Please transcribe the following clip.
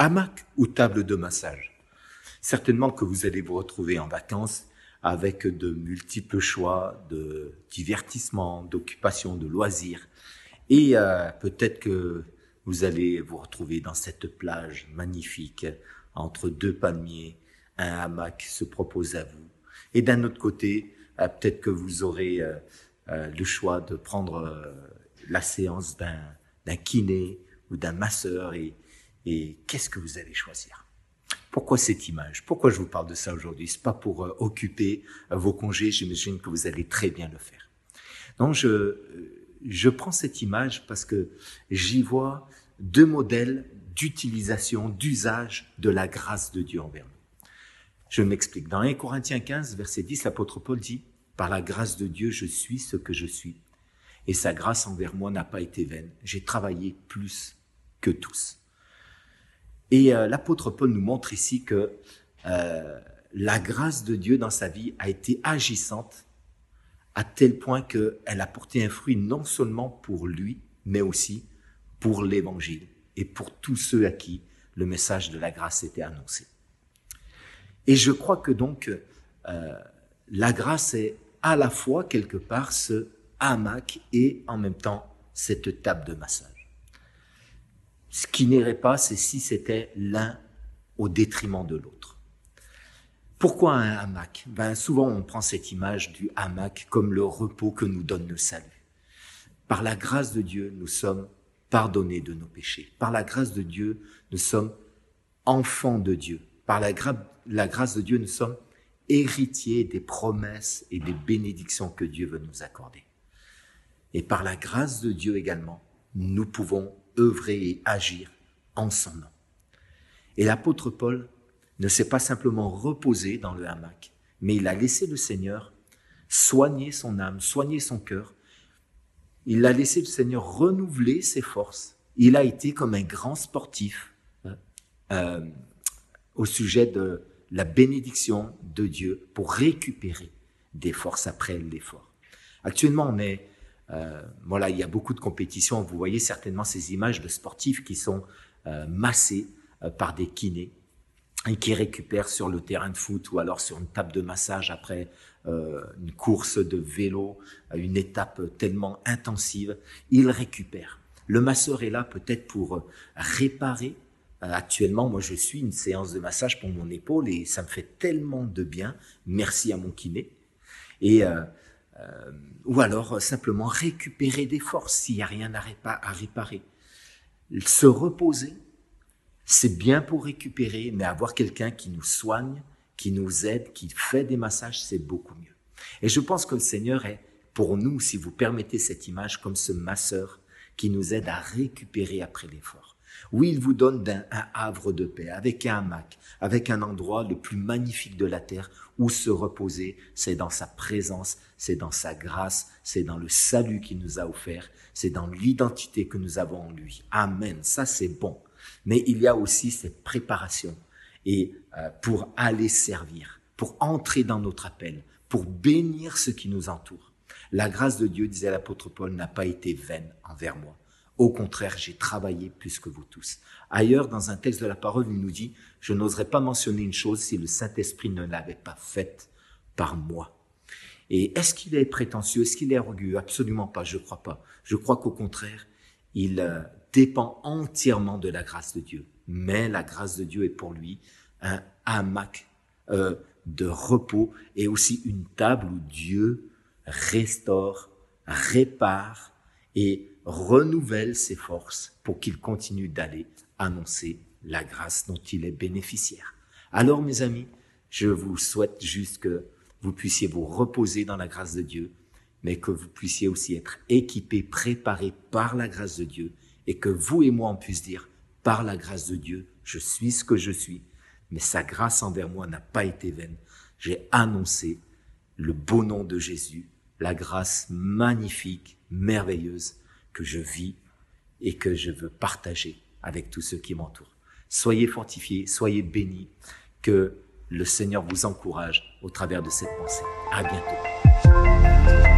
hamac ou table de massage. Certainement que vous allez vous retrouver en vacances avec de multiples choix de divertissement, d'occupation, de loisirs. Et peut-être que vous allez vous retrouver dans cette plage magnifique entre deux palmiers. Un hamac se propose à vous. Et d'un autre côté, peut-être que vous aurez le choix de prendre la séance d'un kiné ou d'un masseur. Et qu'est-ce que vous allez choisir? Pourquoi cette image? Pourquoi je vous parle de ça aujourd'hui? C'est pas pour occuper vos congés, j'imagine que vous allez très bien le faire. Donc je prends cette image parce que j'y vois deux modèles d'utilisation, d'usage de la grâce de Dieu envers nous. Je m'explique. Dans 1 Corinthiens 15, verset 10, l'apôtre Paul dit « Par la grâce de Dieu, je suis ce que je suis, et sa grâce envers moi n'a pas été vaine. J'ai travaillé plus que tous. » Et l'apôtre Paul nous montre ici que la grâce de Dieu dans sa vie a été agissante à tel point qu'elle a porté un fruit non seulement pour lui, mais aussi pour l'Évangile et pour tous ceux à qui le message de la grâce était annoncé. Et je crois que donc la grâce est à la fois quelque part ce hamac et en même temps cette table de massage. Ce qui n'irait pas, c'est si c'était l'un au détriment de l'autre. Pourquoi un hamac? Souvent, on prend cette image du hamac comme le repos que nous donne le salut. Par la grâce de Dieu, nous sommes pardonnés de nos péchés. Par la grâce de Dieu, nous sommes enfants de Dieu. Par la grâce de Dieu, nous sommes héritiers des promesses et des bénédictions que Dieu veut nous accorder. Et par la grâce de Dieu également, nous pouvons œuvrer et agir en son nom. Et l'apôtre Paul ne s'est pas simplement reposé dans le hamac, mais il a laissé le Seigneur soigner son âme, soigner son cœur. Il a laissé le Seigneur renouveler ses forces. Il a été comme un grand sportif au sujet de la bénédiction de Dieu pour récupérer des forces après l'effort. Actuellement, on est il y a beaucoup de compétitions. Vous voyez certainement ces images de sportifs qui sont massés par des kinés et qui récupèrent sur le terrain de foot ou alors sur une table de massage après une course de vélo, une étape tellement intensive. Ils récupèrent. Le masseur est là peut-être pour réparer. Actuellement, moi, je suis une séance de massage pour mon épaule et ça me fait tellement de bien. Merci à mon kiné. Ou alors simplement récupérer des forces s'il n'y a rien à réparer. Se reposer, c'est bien pour récupérer, mais avoir quelqu'un qui nous soigne, qui nous aide, qui fait des massages, c'est beaucoup mieux. Et je pense que le Seigneur est pour nous, si vous permettez cette image, comme ce masseur qui nous aide à récupérer après l'effort. Oui, il vous donne un havre de paix, avec un hamac, avec un endroit le plus magnifique de la terre où se reposer. C'est dans sa présence, c'est dans sa grâce, c'est dans le salut qu'il nous a offert, c'est dans l'identité que nous avons en lui. Amen, ça c'est bon. Mais il y a aussi cette préparation et pour aller servir, pour entrer dans notre appel, pour bénir ce qui nous entoure. La grâce de Dieu, disait l'apôtre Paul, n'a pas été vaine envers moi. Au contraire, j'ai travaillé plus que vous tous. Ailleurs, dans un texte de la parole, il nous dit « Je n'oserais pas mentionner une chose si le Saint-Esprit ne l'avait pas faite par moi. » Et est-ce qu'il est prétentieux? Est-ce qu'il est orgueilleux? Absolument pas, je crois pas. Je crois qu'au contraire, il dépend entièrement de la grâce de Dieu. Mais la grâce de Dieu est pour lui un hamac de repos et aussi une table où Dieu restaure, répare et renouvelle ses forces pour qu'il continue d'aller annoncer la grâce dont il est bénéficiaire. Alors, mes amis, je vous souhaite juste que vous puissiez vous reposer dans la grâce de Dieu, mais que vous puissiez aussi être équipés, préparés par la grâce de Dieu, et que vous et moi, on puisse dire, par la grâce de Dieu, je suis ce que je suis, mais sa grâce envers moi n'a pas été vaine. J'ai annoncé le beau nom de Jésus, la grâce magnifique, merveilleuse, que je vis et que je veux partager avec tous ceux qui m'entourent. Soyez fortifiés, soyez bénis, que le Seigneur vous encourage au travers de cette pensée. À bientôt.